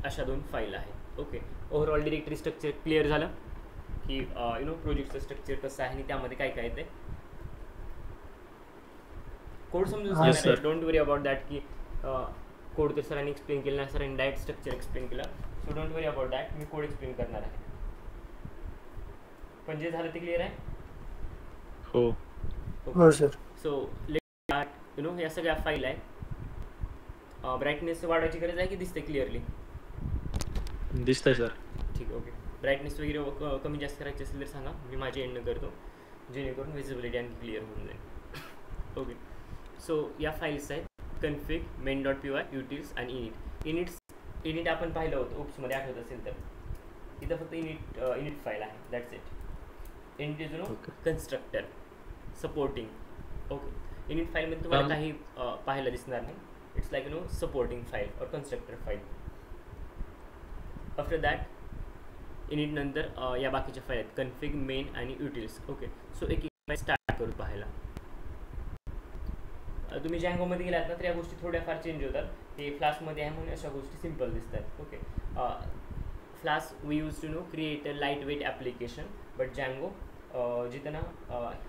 अशा 2 फाईल आहेत. Okay, overall directory structure clear झालं की प्रोजेक्टचं स्ट्रक्चर कसं आहे आणि त्यामध्ये काय काय येते. कोड समजून सांगणार आहे, डोंट वरी अबाउट दॅट की कोड तर सरांनी एक्सप्लेन केलं नाही, सरांनी डायरेक्ट स्ट्रक्चर एक्सप्लेन केलं. So don't worry about that, me code explain करणार आहे. पण जे झालं ते क्लिअर आहे. हो सर. सो या सगळ्या फाईल आहे. ब्राईटनेस वाढवायची गरज आहे की दिसते क्लिअरली? दिसतंय सर. ठीक आहे. ओके, ब्राईटनेस वगैरे कमी जास्त करायची असेल तर सांगा, मी माझ्या एंडनं करतो जेणेकरून विजिबिलिटी आणखी क्लिअर होऊन जाईल. ओके, सो या फाईल्स आहेत कन्फिग, main.py, utils आणि इनिट आपण पाहिलं होतं ओप्समध्ये, आठवत असेल तर. इथं फक्त इनिट फाईल आहे, that's it. Init is constructor supporting. Okay, init फाईलमध्ये तुम्हाला काही पाहायला दिसणार नाही. इट्स लाईक सपोर्टिंग फाईल और constructor file. After that init नंतर या बाकीच्या फाईल आहेत कन्फिग, मेन आणि युटिल्स. ओके, सो एक फाईल स्टार्ट करू पाहायला. तुम्ही जँगोमध्ये गेलात ना तर या गोष्टी थोड्याफार चेंज होतात. ते फ्लास्कमध्ये आहे म्हणून अशा गोष्टी सिम्पल दिसतात. Okay, Flask we use to create a lightweight application, but Django जिथं ना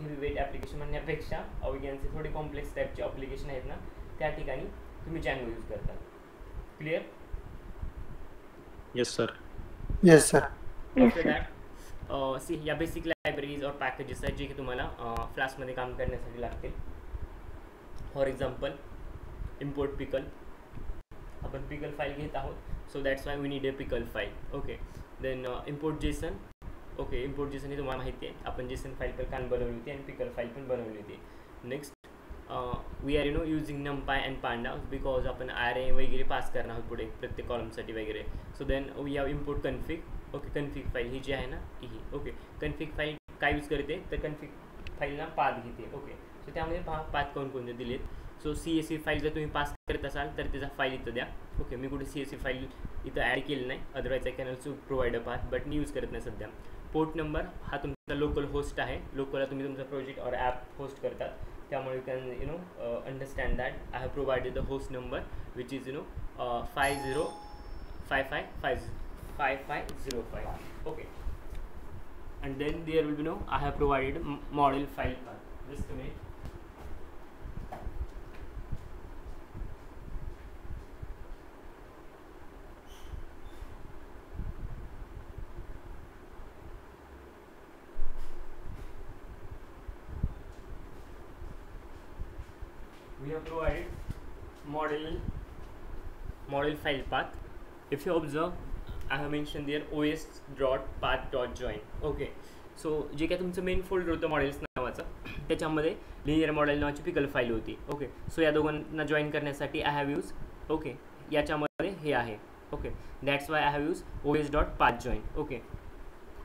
हेवी वेट ॲप्लिकेशन म्हणण्यापेक्षा वीगॅनचे थोडे कॉम्प्लेक्स टाईपचे ॲप्लिकेशन आहेत ना, त्या ठिकाणी तुम्ही जँगो यूज करता. Clear? Yes sir. Yes sir. After that see या बेसिक लायब्ररीज और पॅकेजेस आहेत जे की तुम्हाला फ्लास्कमध्ये काम करण्यासाठी लागतील. फॉर एक्झाम्पल इम्पोर्ट पिकल, आपण पिकल फाईल घेत आहोत, so that's why we need a pickle file. Okay, then import JSON. Okay, import JSON ही तुम्हाला माहिती आहे, आपण जेसन फाईल पण काल बनवली होती आणि पिकल फाईल पण बनवली होती. Next we are using NumPy and panda because आपण ॲरे वगैरे पास करणार आहोत पुढे प्रत्येक कॉलमसाठी वगैरे. So then we have import config. Okay, config file ही जी आहे ना ही. ओके, कन्फिग फाईल काय यूज करते तर कन्फिग फाईलला पाथ घेते. ओके, सो त्यामध्ये पाथ कोणकोणते दिलेत. सो CSV फाईल जर तुम्ही पास करत असाल तर त्याचा फाईल इथं द्या. ओके, मी कुठे CSV फाईल इथं ॲड केलं नाही, otherwise I can also provide a path, but me use करत नाही सध्या. पोर्ट नंबर हा तुमचा लोकल होस्ट आहे, लोकलला तुम्ही तुमचा प्रोजेक्ट और ॲप होस्ट करतात, त्यामुळे you can understand that I have provided the host number which is 50555505. Okay, and then there will be I have provided model file path. Just a minute. We have provided model file path. If you observe, I have mentioned there os.path.join. Okay, so जे काय तुमचं main folder होतं models नावाचं, त्याच्यामध्ये linear model नावाची पिकल file होती. Okay, so या दोघांना जॉईन करण्यासाठी आय हॅव यूज. ओके, याच्यामध्ये हे आहे. Okay, that's why I have use os.path.join. Okay,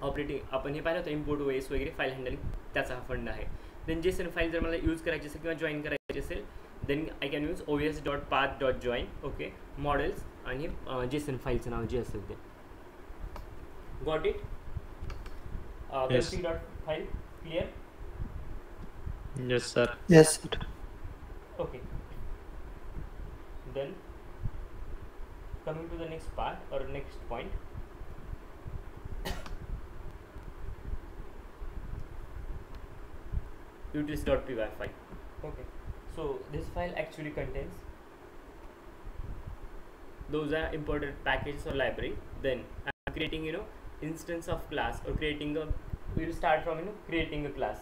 operating आपण हे पाहिलं होतं इम्पोर्ट OS वगैरे फाईल हँडलिंग, त्याचा हा फंड आहे. देन जेसन फाईल जर मला यूज करायची असेल किंवा जॉईन करायची असेल then I can use os.path.join. Okay, models आणि जेसन फाईलचं नाव जे असेल ते. Got it? config.file clear? Yes sir. Yes sir. Okay, then coming to the next part or next point, utils.py file. Okay, so this file actually contains those are imported packages or library. Then I'm creating instance of class or creating a, we will start from creating a class.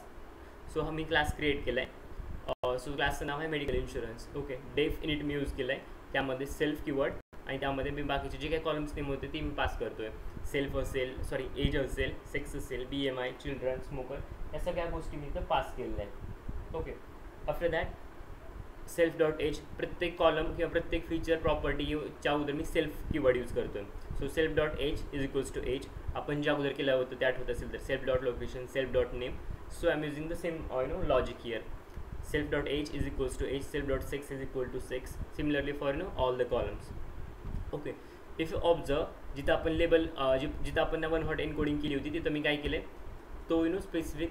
So आम्ही class create केला आहे. So क्लासचं नाव आहे medical insurance. Okay, डेफ init मी use केलं आहे, त्यामध्ये self keyword आणि त्यामध्ये मी बाकीचे जे काही कॉलम्स नेम होते ते मी पास करतो आहे. सेल्फ असेल, सॉरी एज असेल, सेक्स असेल, BMI, चिल्ड्रन, स्मोकर, या सगळ्या गोष्टी मी इथं पास केलेल्या आहेत. ओके, आफ्टर दॅट self.age प्रत्येक कॉलम किंवा प्रत्येक फीचर प्रॉपर्टीच्या अगोदर मी सेल्फ कीवर्ड यूज करतो आहे. So self.age is equals to age, आपण ज्या अगोदर केलं होतं ते आठवत असेल तर self.location, self.name. So I'm using the same logic here. Self.age is equals to age, self.sex is equal to sex. Similarly for all the columns. Okay, if you observe जिथं आपण लेबल जिथं आपण वन हॉट एन्कोडिंग केली होती तिथं मी काय केलं, तो स्पेसिफिक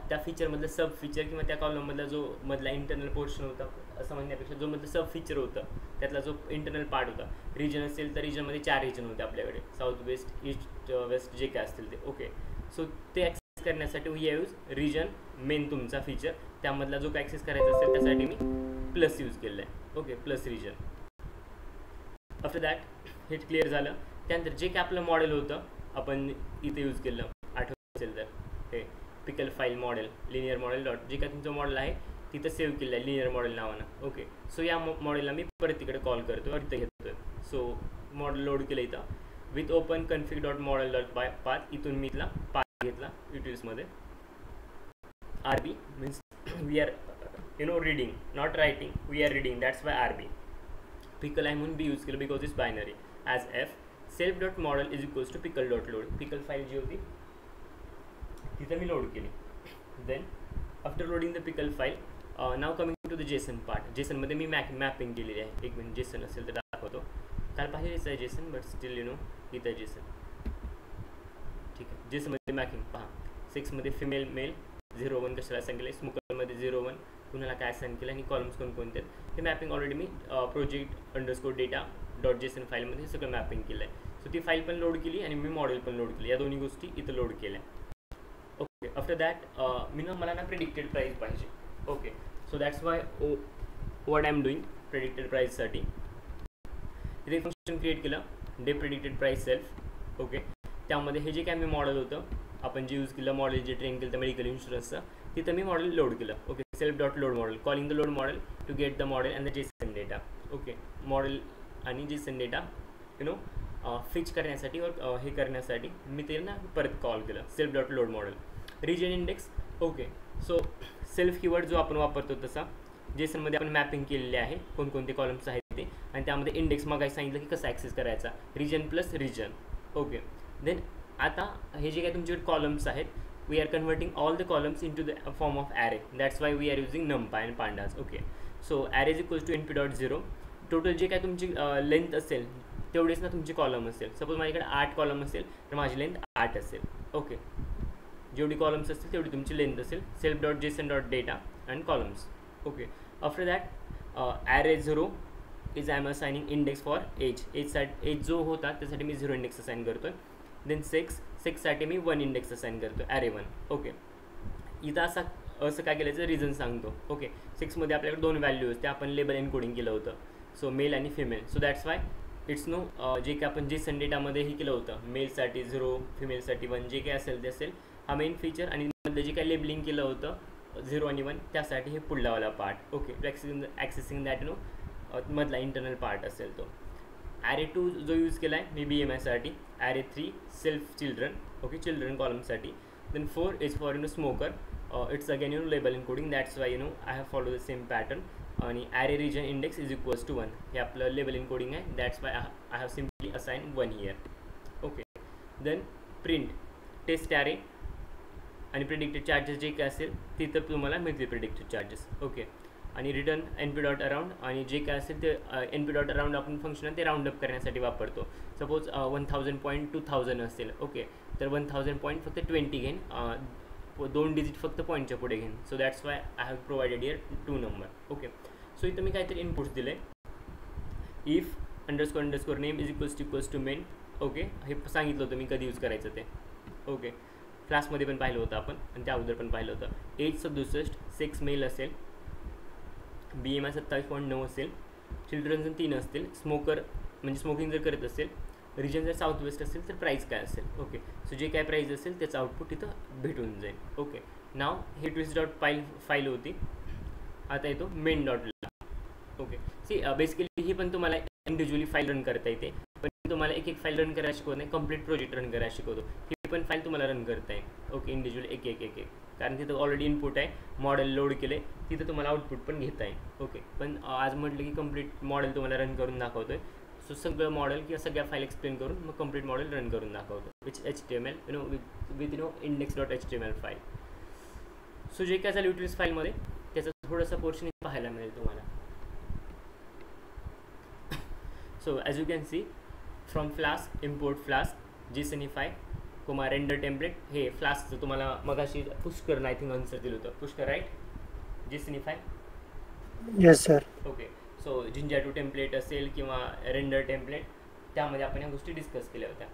त्या फीचरमधलं सब फीचर किंवा त्या कॉलममधला जो मधला इंटरनल पोर्शन होता असं म्हणण्यापेक्षा जो मधलं सब फीचर होतं त्यातला जो इंटरनल पार्ट होता, रिजन असेल तर रिजनमध्ये 4 रिजन होते आपल्याकडे, साऊथ वेस्ट ईस्ट वेस्ट जे काय असतील ते. ओके, सो ते ॲक्सेस करण्यासाठी वी यूज रिजन मेन तुमचा फीचर, त्यामधला जो काय ॲक्सेस करायचा असेल त्यासाठी मी प्लस यूज केलं आहे. Okay, plus region. After that हे क्लिअर झालं. त्यानंतर जे काय आपलं मॉडेल होतं आपण इथे यूज केलं, आठवत असेल तर हे pickle file model, linear model dot, जे काय तुमचं मॉडेल आहे तिथं सेव्ह केलं आहे लिनियर मॉडेल नावानं. ओके, सो या मॉडेलला मी परत तिकडे कॉल करतो आणि इथं घेतो. सो मॉडेल लोड केलं इथं with open config dot model dot path, इथून मी इथला पाथ घेतला युटिल्समध्ये. RB means we are reading not writing, we are reading, that's why RB. Pickle आहे म्हणून बी यूज केलं because it's binary. As F self dot model is equals to pickle dot load, pickle file जी होती तिथं मी load केली. Then after loading the pickle file, now coming to the JSON part. जेसनमध्ये me mapping केलेली आहे. एक minute, Jason असेल तर दाखवतो. काल पाहिजेच आहे जेसन, बट स्टील इथं जेसन. ठीक आहे, जेसनमध्ये मॅपिंग पहा. 6मध्ये फिमेल मेल 01 कशाला असाइन केलं, स्मोकरमध्ये 01 कुणाला काय असाइन केलं आणि कॉलम्स कोणकोणते आहेत हे मॅपिंग ऑलरेडी मी project underscore data dot JSON फाईलमध्ये सगळं मॅपिंग केलं आहे. सो ती फाईल पण लोड केली आणि मी मॉडेल पण लोड केली, या दोन्ही गोष्टी इथं लोड केल्या. ओके, आफ्टर दॅट मला ना प्रेडिक्टेड प्राईस पाहिजे. Okay, so that's why what I am doing predicted प्राईससाठी इथे फंक्शन क्रिएट केलं, def predicted price self. Okay, त्यामध्ये हे जे काय मी मॉडेल होतं आपण जे यूज केलं, मॉडेल जे ट्रेन केलं तर मेडिकल इन्शुरन्सचं, तिथं मी मॉडेल लोड केलं. Okay, self dot load model, calling the load model to get the model and the JSON data. Okay, model आणि जेसन डेटा फिच करण्यासाठी हे करण्यासाठी मी ते ना परत कॉल केलं, self dot load model. Region index. Okay, so self keyword जो आपण वापरतो तसा जेसनमध्ये आपण मॅपिंग केलेले आहे, कोणकोणते कॉलम्स आहेत ते, आणि त्यामध्ये इंडेक्स मग सांगितलं की कसं ॲक्सेस करायचा, region plus region. Okay, then आता हे जे काही तुमच्याकडे कॉलम्स आहेत, we are converting all the columns into the form of array, that's why we are using NumPy and pandas. Okay, so array is equals to np.0. Total जे काय तुमची length असेल तेवढेच ना तुमची कॉलम असेल. Suppose माझ्याकडे 8 column असेल तर माझी लेंथ 8 असेल. ओके, जेवढी कॉलम्स असतील तेवढी तुमची लेंथ असेल. Self dot JSON dot data and columns. Okay, after that array 0 is I am assigning index for age जो होता त्यासाठी मी 0 इंडेक्स असाइन करतो आहे. देन 6साठी मी 1 इंडेक्स असाइन करतो, ॲरे 1. ओके, इथं असं काय केल्याचं रिझन सांगतो. ओके, 6मध्ये आपल्याकडे 2 व्हॅल्यूज ते आपण लेबल एन्कोडिंग केलं होतं, सो मेल आणि female. So that's why it's no जे काय आपण जेसन डेटामध्ये हे केलं होतं, मेलसाठी 0 फिमेलसाठी 1 जे काय असेल ते असेल, हा मेन फीचर. आणि मधलं जे काय लेबलिंग केलं होतं 0 आणि 1 त्यासाठी हे पुढलावाला पार्ट. ओके, ॲक्सेसिंग दॅट मधला इंटरनल पार्ट असेल तो. ॲरे 2 जो यूज केला आहे मी BMIसाठी. Array 3 self children. Okay, children कॉलमसाठी. Then 4 is for smoker. It's again label encoding, that's why I have follow the same pattern. आणि array region index is equals to 1 हे आपलं लेबल एन्कोडिंग आहे, that's why I have simply assign 1 here. Okay, then print taste array आणि predicted charges जे काय असेल तिथं तुम्हाला मिळतील प्रिडिक्टेड चार्जेस. ओके, आणि रिटर्न np डॉट अराउंड, आणि जे काय असेल ते np डॉट अराउंड आपण फंक्शन आहे ते राऊंड अप करण्यासाठी वापरतो. सपोज 1000 पॉईंट 2000 असेल. ओके, तर 1000 पॉईंट फक्त 20 घेईन, 2 डिजिट फक्त पॉईंटच्या पुढे घेईन. So that's why I have provided here 2 number. Okay, so इथं मी काहीतरी इनपुट्स दिले, if underscore name is equals to main. Okay, हे सांगितलं होतं मी कधी यूज करायचं ते. ओके, क्लासमध्ये पण पाहिलं होतं आपण आणि त्या अगोदर पण पाहिलं होतं. एज 67, सेक्स मेल असेल, BMI 27.9 असेल, चिल्ड्रन 3 असतील, स्मोकर म्हणजे स्मोकिंग जर करत असेल, रिजन जर साऊथ वेस्ट असेल तर प्राईस काय असेल. ओके, सो जे काय प्राईस असेल त्याचं आउटपुट इथं भेटून जाईल. ओके, नाव हे ट्विस्ट डॉट फाईल होती, आता येतो मेन डॉटला. ओके, सी बेसिकली ही पण तुम्हाला इंडिव्हिज्युअली फाईल रन करता येते, पण तुम्हाला एक फाईल रन करायला शिकवत नाही, कंप्लीट प्रोजेक्ट रन करायला शिकवतो. ही पण फाईल तुम्हाला रन करता येईल. ओके, इंडिव्हिज्युअली एक कारण तिथं ऑलरेडी इनपुट आहे, मॉडेल लोड केले, तिथं तुम्हाला आउटपुट पण घेता येईल. ओके, पण आज म्हटलं की कंप्लीट मॉडेल तुम्हाला रन करून दाखवतो आहे. सो सगळं मॉडेल किंवा सगळ्या फाईल एक्सप्लेन करून मग कंप्लीट मॉडेल रन करून दाखवतो, which HTML with index dot HTML file. So जे काय झालं युटिलिटीज फाईलमध्ये त्याचं थोडंसं पोर्शन पाहायला मिळेल तुम्हाला. So as you can C from flask import flask JSONify render template. हे फ्लास्कचं तुम्हाला मगाशी पुष्कर आय थिंक आन्सर दिलं होतं, Pushkar right. JSONify yes sir. Okay. So Jinja two template असेल किंवा रेंडर टेम्पलेट, त्यामध्ये आपण या गोष्टी डिस्कस केल्या होत्या.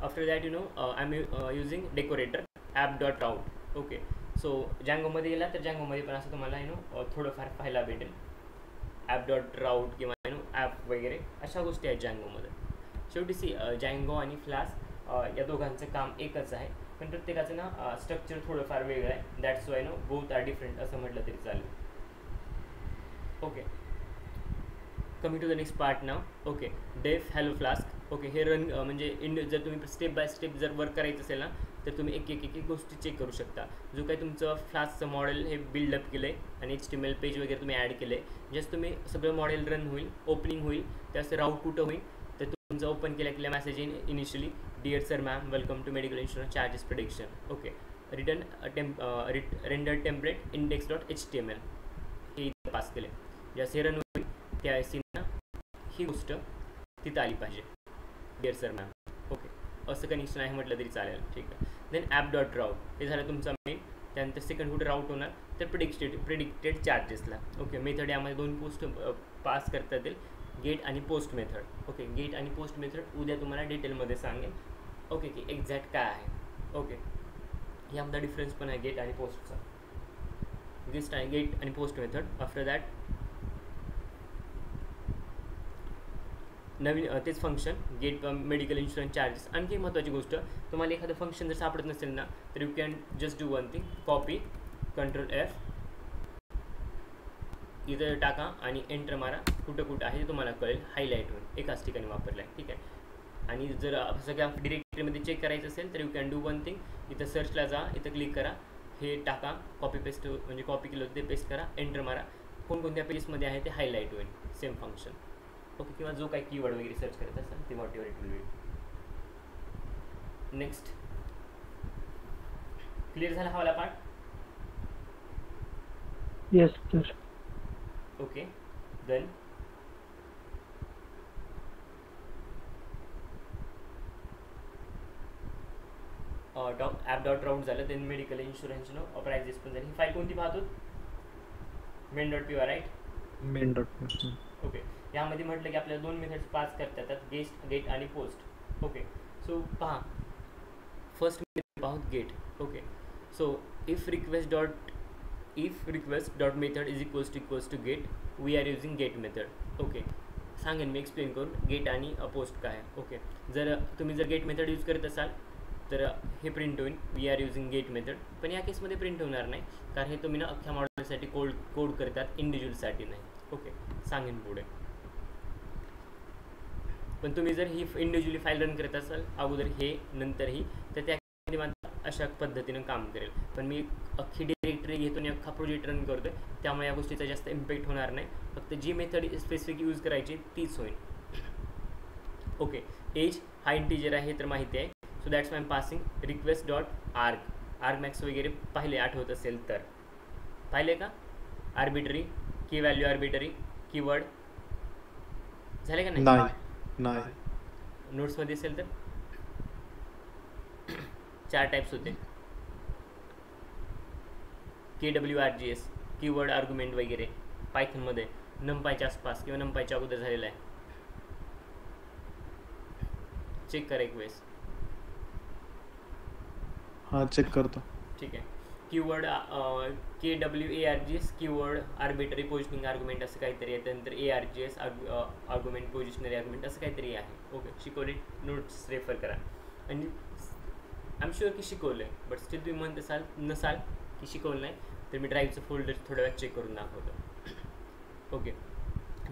After that I am using decorator app dot route. Okay. So जँगोमध्ये गेला तर जँगोमध्ये पण असं तुम्हाला थोडंफार पाहायला भेटेल. ॲप डॉट राऊट किंवा ॲप वगैरे अशा गोष्टी आहेत जँगोमध्ये. शेवटी जँगो आणि फ्लास्क या दोघांचं काम एकच आहे, पण प्रत्येकाचं ना स्ट्रक्चर थोडंफार वेगळं आहे. That's why both are different असं म्हटलं तरी चालेल. Okay. Coming to the next part now. Okay. Def hello flask. Okay. हे रन म्हणजे जर तुम्ही स्टेप बाय स्टेप जर वर्क करायचं असेल ना, तर तुम्ही एक एक गोष्टी चेक करू शकता. जो काही तुमचं फ्लास्कचं मॉडेल हे बिल्डअप केलं आहे आणि HTML पेज वगैरे तुम्ही ॲड केलं आहे, जस्ट तुम्ही सगळं मॉडेल रन होईल, ओपनिंग होईल, त्याचं राऊट कुठं होईल, तर तुमचं ओपन केल्या message initially dear sir ma'am welcome to medical insurance charges prediction. Okay. Return render template index.html हे इथं पास केले. जसं हे रन होईल त्या ना ही गोष्ट तिथं आली पाहिजे, डिअर सर मॅम. ओके. असं कनेक्शन आहे म्हटलं तरी चालेल. ठीक आहे. देन ॲप डॉट राऊट हे झालं तुमचा मेन. त्यानंतर सेकंड कुठे राऊट होणार तर प्रिडिक्टेड चार्जेसला. ओके. मेथड यामध्ये दोन पोस्ट पास करता येतील, गेट आणि पोस्ट मेथड. ओके. गेट आणि पोस्ट मेथड उद्या तुम्हाला डिटेलमध्ये सांगेल. ओके की एक्झॅक्ट काय आहे. ओके. यामध्ये डिफरन्स पण आहे गेट आणि पोस्टचा. दिस आहे गेट आणि पोस्ट मेथड. आफ्टर दॅट नवीन तेच function get medical insurance charges. आणखी महत्त्वाची गोष्ट, तुम्हाला एखादं फंक्शन जर सापडत नसेल ना, तर you can just do one thing, copy Ctrl+F इथं टाका आणि एंटर मारा. कुठं आहे ते तुम्हाला कळेल, हायलाईट होईल, एकाच ठिकाणी वापरलं आहे. ठीक आहे. आणि जर सगळ्या डिरेक्टरीमध्ये चेक करायचं असेल तर you can do one thing, इथं सर्चला जा, इथं क्लिक करा, हे टाका, कॉपी पेस्ट म्हणजे कॉपी केलं होतं ते पेस्ट करा, एंटर मारा. कोणकोणत्या पेजेसमध्ये आहे ते हायलाईट होईल, सेम फंक्शन. ओके. किंवा जो काही कीवर्ड वगैरे सर्च करत असाल ते whatever it will be. Next. Clear झाला हा वाला part. Yes sir. Okay. Then app dot route झालं. देन मेडिकल इन्शुरन्स प्राइजेस पण झाली. ही फाईल कोणती पाहतो, main.py राईट. main.py. ओके. यामध्ये म्हटलं की आपल्याला दोन मेथड्स पास करता येतात, गेट आणि पोस्ट. ओके. सो पहा, फर्स्ट पाहू get. Okay. So if request dot method is equals to get, we are using get method. Okay. सांगेन मी एक्सप्लेन करून गेट आणि पोस्ट काय आहे. ओके. जर तुम्ही गेट मेथड यूज करत असाल तर हे प्रिंट होईल, we are using get method. पण या केसमध्ये प्रिंट होणार नाही, कारण हे तुम्ही ना अख्ख्या मॉडेलसाठी कोड करतात, इंडिव्हिज्युअलसाठी नाही. ओके. सांगेन पुढे. पण तुम्ही जर ही इंडिव्हिज्युअली फाईल रन करत असाल, अगोदर हे नंतर ही, तर त्या अशा पद्धतीनं काम करेल. पण मी अख्खी डिरेक्टरी घेतो आणि अख्खा प्रोजेक्ट रन करतो आहे, त्यामुळे या गोष्टीचा जास्त इम्पॅक्ट होणार नाही. फक्त जी मेथड स्पेसिफिक यूज करायची तीच होईल. ओके. एज हा इंटिजर आहे तर माहिती आहे. So that's why I'm passing request dot argmax वगैरे पाहिले, आठवत असेल तर पाहिले का. आर्बिटरी की व्हॅल्यू, आर्बिटरी कीवर्ड झाले का नाही. नोट्समध्ये असेल तर 4 टाइप्स होते, KWRGS कीवर्ड आर्ग्युमेंट वगैरे पायथनमध्ये नमपायच्या आसपास किंवा नमपायच्या अगोदर झालेला आहे. चेक करा एक वेळेस. हां चेक करतो. ठीक आहे. Keyword KWARGS keyword arbitrary positioning argument असं काहीतरी आहे. त्यानंतर ARGS आर्ग्युमेंट पोझिशनरी आर्ग्युमेंट असं काहीतरी आहे. ओके. शिकवले, नोट्स रेफर करा. आणि आय एम शुअर की शिकवलं आहे, बट स्टील तुम्ही म्हणत नसाल की शिकवलं नाही, तर मी ड्राईव्हचं फोल्डर थोड्या वेळात चेक करून दाखवतो. Okay.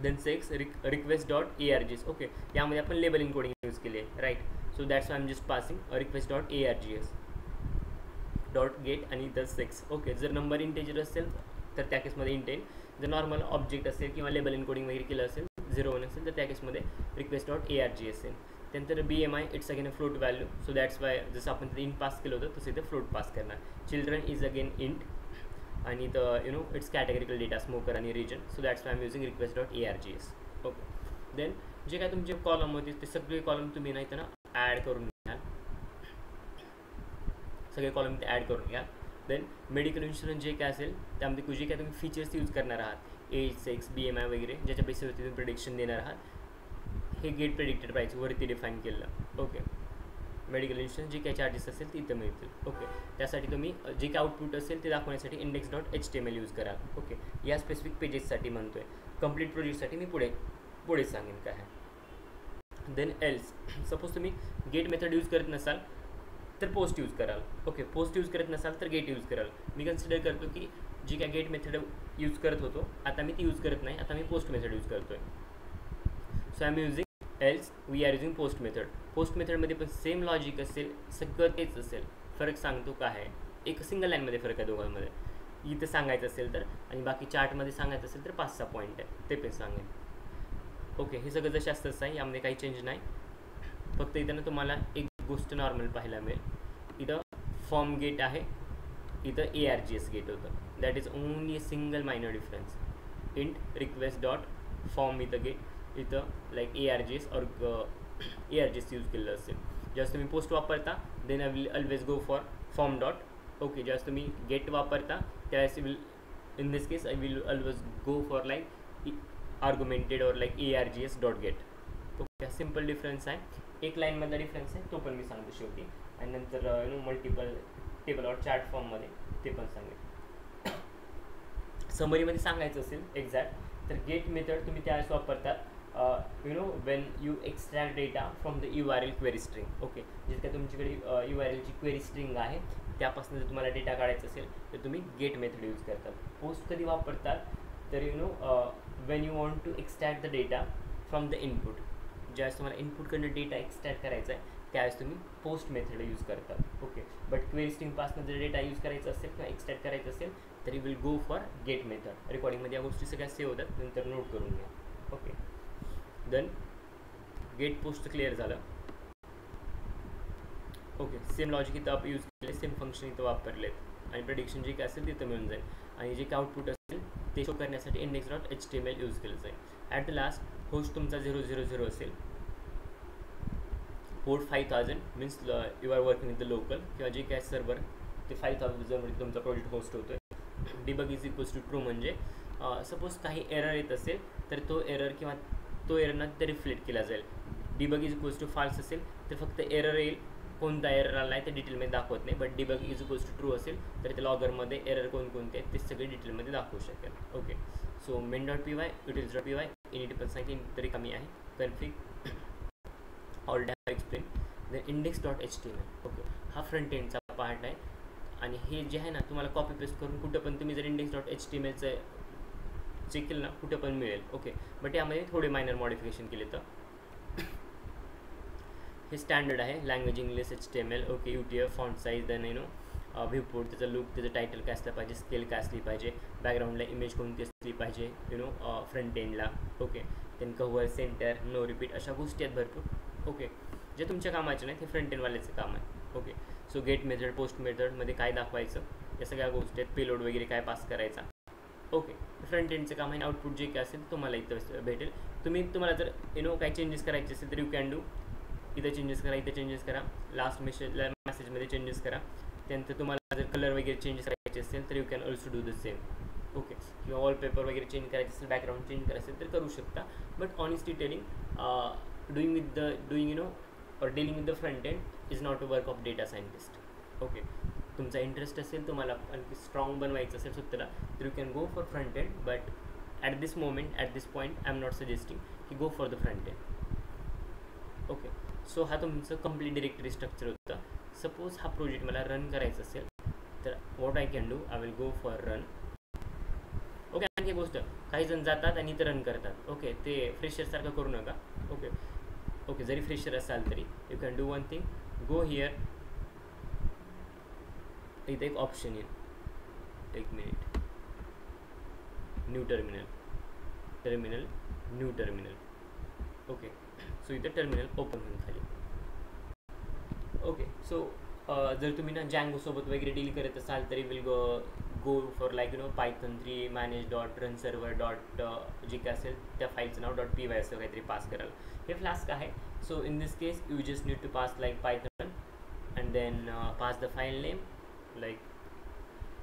Then sex request dot ARGS. Okay. यामध्ये आपण लेबल इनकोडिंग यूज केली आहे, right. So that's I am just passing request dot ARGS dot get आणि द सेक्स. ओके. जर नंबर इंटेजर असेल तर त्या केसमध्ये इंटेन, जर नॉर्मल ऑब्जेक्ट असेल किंवा लेबल इनकोडिंग वगैरे केलं असेल, 0-1 असेल तर त्या केसमध्ये रिक्वेस्ट डॉट ARGS असेल. त्यानंतर BMI it's again a float value. So that's why जसं आपण तिथे इंट पास केलं होतं तसं इथे फ्लोट पास करणार. चिल्ड्रन इज अगेन इंट आणि इट्स कॅटेगरिकल डेटा स्मोकर आणि region. So that's why am using request dot ARGS. Okay. Then जे काय तुमचे कॉलम होते ते सगळे कॉलम तुम्ही नाही तर ना ॲड करून घ्याल, सगळे कॉलम ते ॲड करून घ्या. देन मेडिकल इन्शुरन्स जे काय असेल त्यामध्ये जे काय तुम्ही फीचर्स यूज करणार आहात, एज, सेक्स, BMI वगैरे, ज्याच्या बेसिसवरती तुम्ही प्रेडिक्शन देणार आहात. हे गेट प्रेडिक्टेड प्राईस वरती डिफाईन केलं. ओके, मेडिकल इन्शुरन्स जे काही चार्जेस असेल ते इथं मिळतील. ओके, त्यासाठी तुम्ही जे काही आउटपुट असेल ते दाखवण्यासाठी index.html यूज कराल. ओके, या स्पेसिफिक पेजेससाठी म्हणतो आहे. कंप्लीट प्रोजेक्टसाठी मी पुढे सांगेन काय आहे. देन एल्स, सपोज तुम्ही गेट मेथड यूज करत नसाल तर पोस्ट यूज कराल. ओके, पोस्ट यूज करत नसाल तर गेट यूज कराल. मी कन्सिडर करतो की जी काय गेट मेथड यूज करत होतो आता मी ती यूज करत नाही, आता मी पोस्ट मेथड यूज करतो आहे. So I am using else, we are using post method. Post मेथडमध्ये पण सेम लॉजिक असेल, सगळं तेच असेल. फरक सांगतो काय आहे, एक सिंगल लाईनमध्ये फरक आहे दोघांमध्ये. इथं सांगायचं असेल तर, आणि बाकी चार्टमध्ये सांगायचं असेल तर 5-6 पॉईंट आहे, ते पण सांगेन. ओके, हे सगळं जसे असतंच आहे, यामध्ये काही चेंज नाही. फक्त इथं ना तुम्हाला एक गोष्ट नॉर्मल पाहायला मिळेल. इथं फॉर्म गेट आहे, इथं ARGS गेट होतं. That is only a single minor difference. Int request dot form इथं गेट, इथं लाईक ARGS और ARGS यूज केलेलं असेल. ज्यावेळेस तुम्ही पोस्ट वापरता then I will always go for form dot. Okay, ज्यावेळेस तुम्ही गेट वापरता त्यावेळेस in this case I will always go for like argumented और like ARGS dot get. Okay, simple difference आहे. एक लाईनमधला डिफरन्स आहे, तो पण मी सांगतो शेवटी. आणि नंतर मल्टिपल टेबल और चार्ट फॉर्ममध्ये ते पण सांगेल. समरीमध्ये सांगायचं असेल एक्झॅक्ट तर गेट मेथड तुम्ही त्यावेळेस वापरतात Wien you extract data from the URL query string. Okay, जितक्या तुमच्याकडे URLची क्वेरी स्ट्रिंग आहे त्यापासून जर तुम्हाला डेटा काढायचा असेल तर तुम्ही गेट मेथड यूज करतात. पोस्ट कधी वापरतात तर when you want to extract the data from the input. ज्यावेळेस तुम्हाला इनपुटकडनं डेटा एक्स्ट्रॅक्ट करायचा आहे त्यावेळेस तुम्ही पोस्ट मेथड यूज करतात. ओके, बट क्वेरी स्ट्रिंगपासून जर डेटा यूज करायचा असेल किंवा एक्स्ट्रॅक्ट करायचं असेल तरी will go for get method. रेकॉर्डिंगमध्ये या गोष्टी सगळ्या सेव्ह होतात, नंतर नोट करून घ्या. Okay, then get post clear झालं. ओके, सेम लॉजिक इथं आपण यूज केले, सेम फंक्शन इथं वापरलेत आणि प्रेडिक्शन जे काय असेल तिथं मिळून जाईल. आणि जे काय आउटपुट असेल ते शो करण्यासाठी index.html यूज केलं जाईल. ॲट द लास्ट होस्ट तुमचा 000 असेल. Port 5000 means you are working with the local किंवा जे काय सर्व्हर ते 5000 तुमचा प्रोजेक्ट होस्ट होतो आहे. Debug is equals to true म्हणजे सपोज काही एरर येत असेल तर तो एरर किंवा तो एरर ना ते रिफ्लेक्ट केला जाईल. Debug is equals to false असेल तर फक्त एरर येईल, कोणता एरर आला आहे ते डिटेलमध्ये दाखवत नाही. But debug is equals to true असेल तर त्या लॉगरमध्ये एरर कोणकोणते आहेत ते सगळे डिटेलमध्ये दाखवू शकेल. Okay, so main.py, utils.py, init पण सांगितली तरी कमी आहे. Config all damn explain. Then index.html. Okay, हा फ्रंट एंडचा पार्ट आहे आणि हे जे आहे ना तुम्हाला कॉपी पेस्ट करून कुठं पण तुम्ही जर index.htmlचं चेक केलं ना कुठं पण मिळेल. ओके, बट यामध्ये थोडे मायनर मॉडिफिकेशन केले तर हे स्टँडर्ड आहे. Language English HTML. Okay, UTF font size, then viewport, त्याचं लुक, त्याचं टायटल काय असलं पाहिजे, स्केल काय असली पाहिजे, बॅकग्राऊंडला इमेज कोणती असली पाहिजे फ्रंट एंडला. Okay, then cover, centre, no repeat, अशा गोष्टी आहेत भरपूर. ओके, जे तुमच्या कामाचे नाहीत हे फ्रंट एंडवाल्याचं काम आहे. Okay, so get method, post मेथडमध्ये काय दाखवायचं या सगळ्या गोष्टी आहेत. पेलोड वगैरे काय पास करायचा. ओके, फ्रंट एंडचं काम आहे. आउटपुट जे काय असेल तुम्हाला इथं भेटेल. तुम्हाला जर काही चेंजेस करायचे असेल तर यू कॅन डू. इथं चेंजेस करा, इथं चेंजेस करा, लास्ट मेसेजमध्ये चेंजेस करा. त्यानंतर तुम्हाला जर कलर वगैरे चेंजेस करायचे असेल तर you can also do the same. Okay, किंवा वॉलपेपर वगैरे चेंज करायचे असेल, बॅकग्राऊंड चेंज करायचं असेल तर करू शकता. बट ऑनेस्टली टेलिंग डुईंग और dealing with the front end is not a work of data scientist. Okay, तुमचा इंटरेस्ट असेल, तुम्हाला आणखी स्ट्रॉंग बनवायचं असेल स्वतःला तर you can go for front end. But at this moment, at this point I am not suggesting की go for the front end. Okay, so हा तुमचं कंप्लीट डिरेक्टरी स्ट्रक्चर होतं. सपोज हा प्रोजेक्ट मला रन करायचा असेल तर what I can do, I will go for run. Okay, आणखी गोष्ट, काही जण जातात आणि इथं रन करतात. ओके, ते फ्रेशरसारखं करू नका. ओके, जरी फ्रेशर असाल तरी you can do one thing, go here. इथं एक ऑप्शन येईल, एक minute, new terminal, new terminal. Okay, so इथं टर्मिनल ओपन होऊन खाली. ओके, सो जर तुम्ही ना जँगोसोबत वगैरे डील करत असाल तरी will go for like Python 3 manage dot run server dot जे काय असेल त्या फाईलचं नाव .py असं काहीतरी पास कराल. हे फ्लास्क आहे. So in this case you just need to pass like Python and then pass the file name like,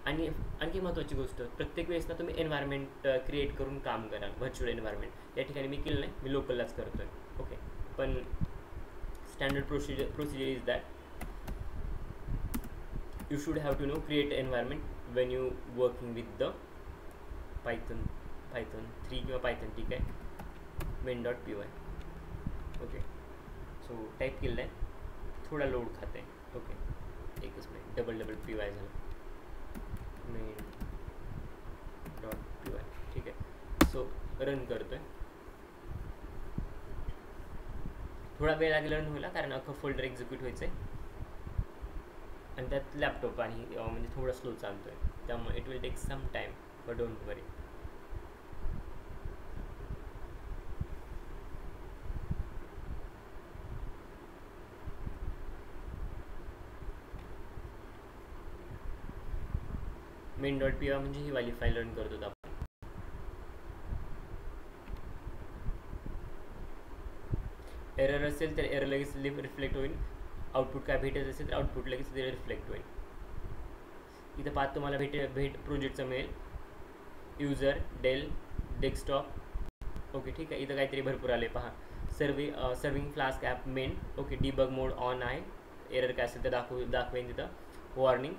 आणि आणखी महत्त्वाची गोष्ट, प्रत्येक वेळेस ना तुम्ही एन्व्हायरमेंट क्रिएट करून काम कराल, व्हर्च्युअल एन्व्हायरमेंट. या ठिकाणी मी केलं नाही, मी लोकललाच करतो आहे. ओके, पण standard procedure is that you should have to know create environment when you working with the python 3 किंवा python. ठीक आहे, main.py. ओके, सो टाईप केलं आहे, थोडा लोड खाते. ओके, एकच मिनिट, डबल py झालं, main.py. ठीक आहे, सो रन करतो आहे. थोडा वेळ लागेल रन व्हायला, कारण अख्खं फोल्डर एक्झिक्यूट व्हायचं आहे आणि त्यात लॅपटॉप आणि म्हणजे थोडं स्लो चालतो आहे, त्यामुळे it will take some time, but don't worry. main.py म्हणजे ही वाली फाईल रन करतो आपण. एरर असेल तर एरर लगेच रिफ्लेक्ट होईल, आउटपुट काय भेटत असेल तर आउटपुट लगेच ते रिफ्लेक्ट होईल. इथं पाहत तुम्हाला भेट प्रोजेक्टचं मिळेल, यूजर डेल डेस्कटॉप. ओके, ठीक आहे, इथं काहीतरी भरपूर आले पहा. Serving flask app main. Okay, debug mode on आहे, एरर काय असेल तर दाखवेन तिथं. Warning,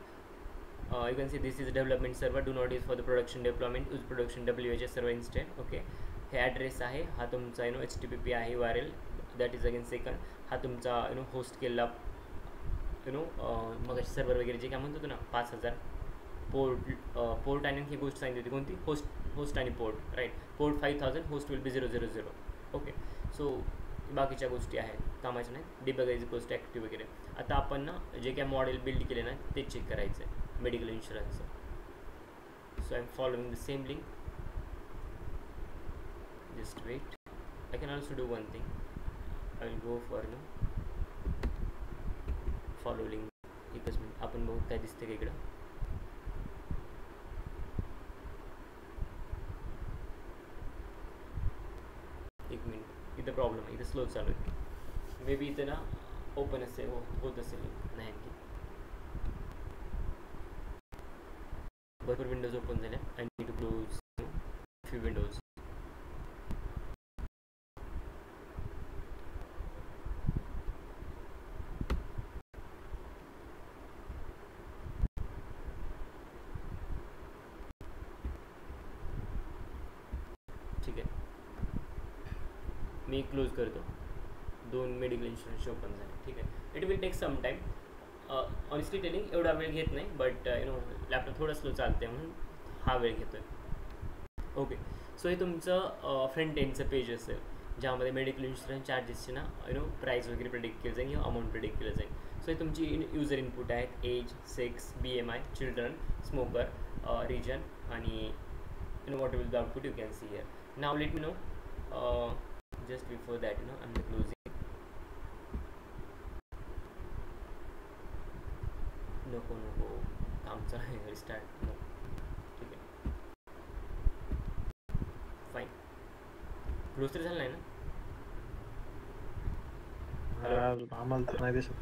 you can see this is development server, do not use for the production development, use production WHS server instead. Okay, हे ॲड्रेस आहे, हा तुमचा HTTP आहे, URL that is again second. हा तुमचा होस्ट केलेला मग सर्व्हर वगैरे जे काय म्हणतो ना, 5000 पोर्ट आणि ही गोष्ट सांगितली होती कोणती, होस्ट आणि port, right. Port 5000, host will be 000. Okay, so बाकीच्या गोष्टी आहेत कामाच्या नाही, debug is equals to active वगैरे. आता आपण ना जे काय मॉडेल बिल्ड केले ना ते चेक करायचं आहे मेडिकल इन्शुरन्सचं. So I am following the same link, just wait. I can also do one thing, I will go for follow link. एकच मिनिट, आपण बघू काय दिसते का इकडं. एक मिनिट, इथं प्रॉब्लेम आहे, इथं स्लो चालू आहे. मे बी इथं ना ओपन असेल, होत असेल, नाही की भरपूर विंडोज ओपन झाल्या. I need to close few windows. ठीक आहे, मी क्लोज करतो. 2 मेडिकल इन्शुरन्स ओपन झाले. ठीक आहे, it will take some time. Honestly telling एवढा वेळ घेत नाही, बट लॅपटॉप थोडं स्लो चालते म्हणून हा वेळ घेतो आहे. ओके, सो हे तुमचं फ्रंट एंडचं पेज असेल, ज्यामध्ये मेडिकल इन्शुरन्स चार्जेसचे ना प्राईस वगैरे प्रेडिक्ट केलं जाईल किंवा अमाऊंट प्रेडिक्ट केलं जाईल. सो हे तुमची यूजर इनपुट आहेत, age, sex, BMI, children, smoker, region आणि what will the output you can see here. Now let me know, just before that I'm closing. नको काम चालू आहे, रिस्टार्ट नको. ठीक आहे, फाईन. क्लोज तर झालं नाही ना? आम्हाला तर नाही दिसत.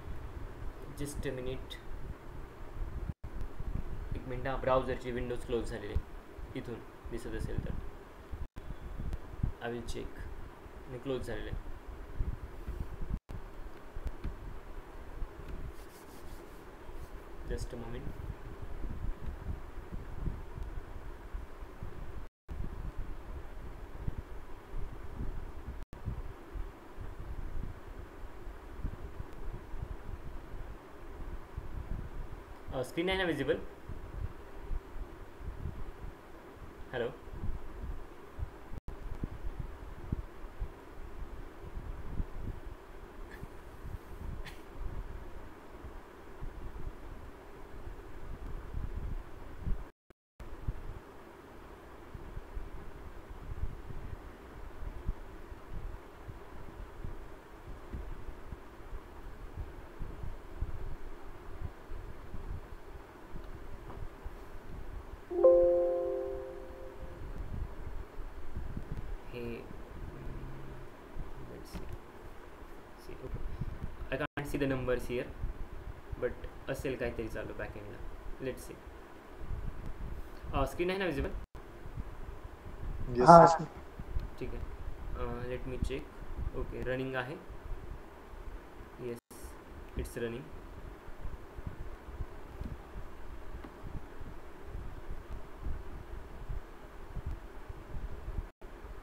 जस्ट अ मिनिट, एक मिनिट. ब्राउझरची विंडोज क्लोज झालेली आहे, इथून दिसत असेल तर आय विल चेक. मी क्लोज झालेलं आहे. Just a moment. स्क्रीन आहे ना visible? Hello, let's see. Okay, I can't see the numbers here, but असेल काहीतरी चालू बॅकएंडला. Let's see. स्क्रीन आहे ना विजिबल? येस हाँ सर. सर. ठीक आहे. Let me check. Okay, running आहे. Yes, it's running.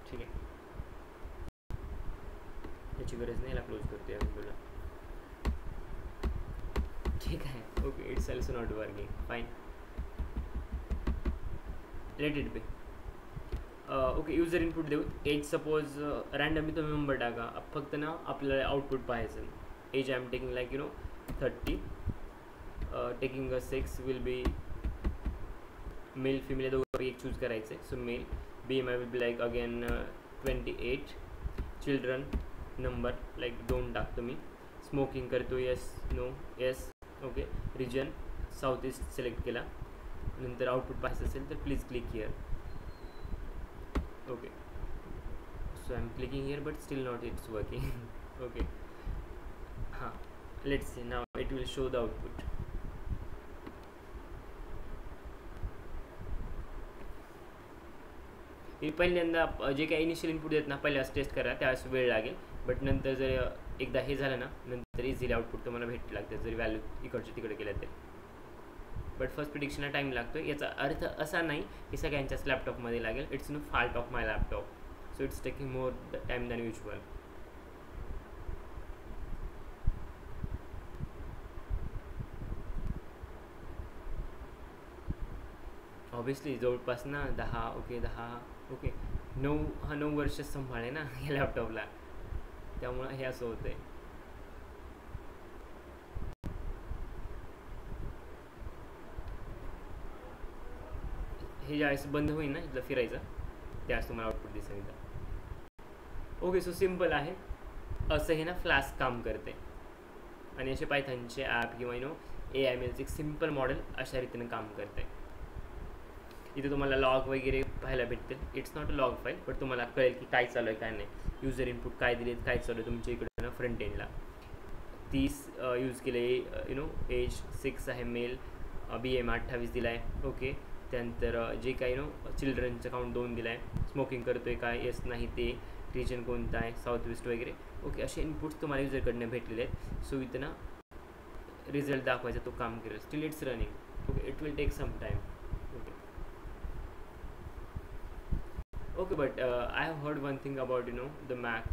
ठीक आहे, याची गरज नाही, याला क्लोज करतो या विंडोला. ठीक आहे. Okay, it's also not working. Fine, let it be. Okay, user input देऊ. एज सपोज रँडमली तुम्ही नंबर टाका. फक्त ना आपल्याला आउटपुट पाहायचं. Age I am taking like 30. Taking 6 will be male female दोघं एक चूज करायचं. So male. BMI will be like again 28. Children number like 2 टाकतो मी. स्मोकिंग करतो, yes no yes. Okay, region south east select केला. नंतर output पाहायचं असेल तर please click here. Okay, so I am clicking here but still not it's working. Okay, हां, let's see now it will show the output. हे पहिल्यांदा जे काही इनिशियल इनपुट देत ना पहिल्यास टेस्ट करा, त्यावेळेस वेळ लागेल. बट नंतर जर एकदा हे झालं ना, नंतर इझिली आउटपुट तुम्हाला भेटू लागते जरी व्हॅल्यू इकडच्या तिकडे केल्या तरी. बट फर्स्ट प्रिडिक्शनला टाईम लागतो. याचा अर्थ असा नाही की सगळ्यांच्याच लॅपटॉपमध्ये लागेल. It's no fault of my laptop, so it's taking more time than usual. Obviously जवळपास ना 10. ओके, 10. ओके, 9 वर्ष सांभाळे ना या लॅपटॉपला, त्यामुळं हे असं होतं आहे. हे ज्यावेळेस बंद होईल ना इथलं फिरायचं, त्यावेळेस तुम्हाला आउटपुट दिसेल इथं. ओके, सो सिम्पल आहे. असं हे ना फ्लास्क काम करते. आणि असे पायथॉनचे ॲप किंवा AIMLचे एक सिम्पल मॉडेल अशा रीतीनं काम करते. इथे तुम्हाला लॉग वगैरे पाहायला भेटतील. It's not a log file, but तुम्हाला कळेल की काय चालू आहे काय नाही. युजर इनपुट काय दिलेत, काय चालू आहे तुमच्या इकडे ना फ्रंट एंडला. 30 यूज केले. एज 6 आहे मेल. BMI 28 दिला आहे. ओके, त्यानंतर जे काही चिल्ड्रनचं काउंट 2 दिला आहे. स्मोकिंग करतो आहे काय, येस नाही ते. रिजन कोणता आहे, साऊथ वेस्ट वगैरे. ओके, असे इनपुट्स तुम्हाला युजरकडनं भेटलेले आहेत. सो इथं ना रिझल्ट दाखवायचा तो काम करेल. Still it's running. Okay, it will take some time. Okay, but I have heard one thing about the Mac,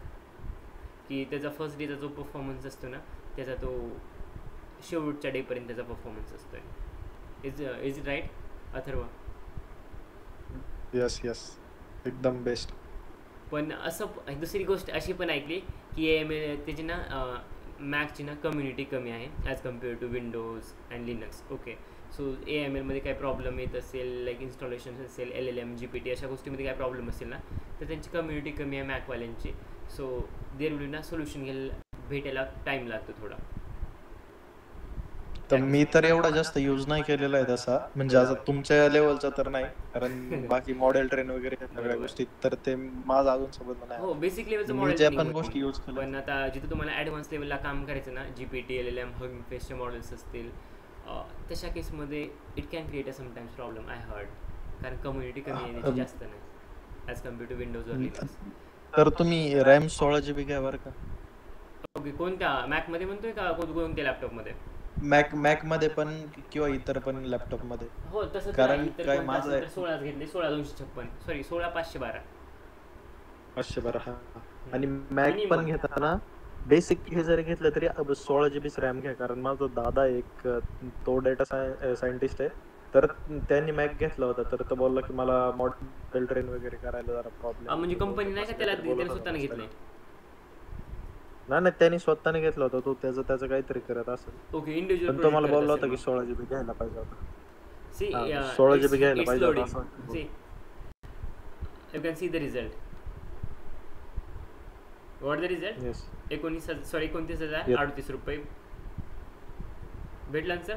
की त्याचा फर्स्ट डेचा जो परफॉर्मन्स असतो ना, त्याचा तो शेवटच्या डेपर्यंत त्याचा परफॉर्मन्स असतो आहे. Is it right Atharva? Yes yes, एकदम बेस्ट. पण असं दुसरी गोष्ट अशी पण ऐकली की त्याची ना मॅकची ना कम्युनिटी कमी आहे as compare to Windows and Linux. Okay, so AMLमध्ये काही प्रॉब्लेम येत असेल, लाईक इन्स्टॉलेशन असेल, LLM GPT अशा गोष्टीमध्ये काय प्रॉब्लेम असेल ना, तर त्यांची कम्युनिटी कमी आहे मॅकवाल्यांची. सो देर विल ना सोल्युशन भेटायला टाईम लागतो थोडा. तर मी तर एवढा जास्त यूज नाही केलेला आहे तसा, म्हणजे आता तुमच्या लेवलचा तर नाही, कारण बाकी मॉडेल ट्रेन वगैरे सगळ्या गोष्टी तर ते माझं अजून समजलं नाही. हो, बेसिक लेवलचं मी मॉडेल ज्या पण गोष्टी यूज केल्या, पण आता जिथे तुम्हाला ॲडव्हान्स लेवलला काम करायचं ना, GPT, LLM, हगिंग फेसचे मॉडेल्स असतील, तशा केसमध्ये it can create a sometimes problem I heard, कारण कम्युनिटी कमी आहे त्याची जास्त नाही ॲज कम्पेअर टू विंडोज वर लिनक्स. तर तुम्ही रॅम 16 GB घ्या बरं का. ओके, कोणत्या मॅकमध्ये म्हणतोय का कोणत्या लॅपटॉपमध्ये? मॅक मध्ये पण किंवा इतर पण लॅपटॉप मध्ये. हो, तसं कारण काय माझं 16 घेतले, 16256 सॉरी 16512 512. हा, आणि मॅक पण घेताना बेसिक हे जरी घेतलं तरी 16 GB रॅम घ्या, कारण माझा दादा एक तो डेटा सायंटिस्ट आहे, तर त्यांनी मॅक घेतला होता, तर तो बोलला की मला मॉडेल ट्रेन वगैरे करायला जरा प्रॉब्लेम. म्हणजे कंपनी नाही का त्याला स्वतःने घेतलंय? नाही, त्यांनी स्वतःने घेतला होता, तो त्याचं काहीतरी करत असेल. Okay, individual. पण तो मला बोलला होता की 16 GB घ्यायला पाहिजे होता. सी 16 GB घ्यायला पाहिजे होता. See you can see the result. What the result? Yes, 29,38 रुपये भेटला सर.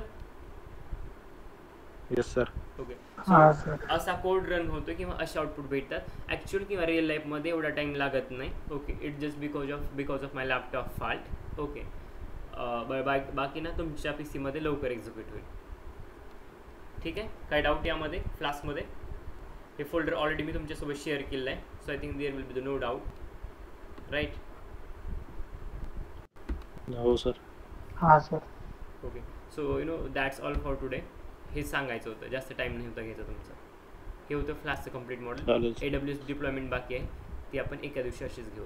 Yes sir. ओके, हाँ सर. असा कोड रन होतो किंवा असे आउटपुट भेटतात. ॲक्च्युअल किंवा रिअल लाईफमध्ये एवढा टाईम लागत नाही. Okay, it just because of my laptop fault. Okay, बाकी ना तुमच्या PC मध्ये लवकर एक्झिक्यूट होईल. ठीक आहे. काय डाऊट यामध्ये फ्लास्कमध्ये? हे फोल्डर ऑलरेडी मी तुमच्यासोबत शेअर केलेलं आहे. So I think there will be the no doubt right. हो सर. हां sir. Okay. So you know that's all for today. हेच सांगायचं होतं, जास्त टाईम नाही होता घ्यायचा तुमचा. हे होतं फ्लास्कचं कम्प्लीट मॉडेल. AWS डिप्लॉयमेंट बाकी आहे, ती आपण एका दिवशी अशीच घेऊ.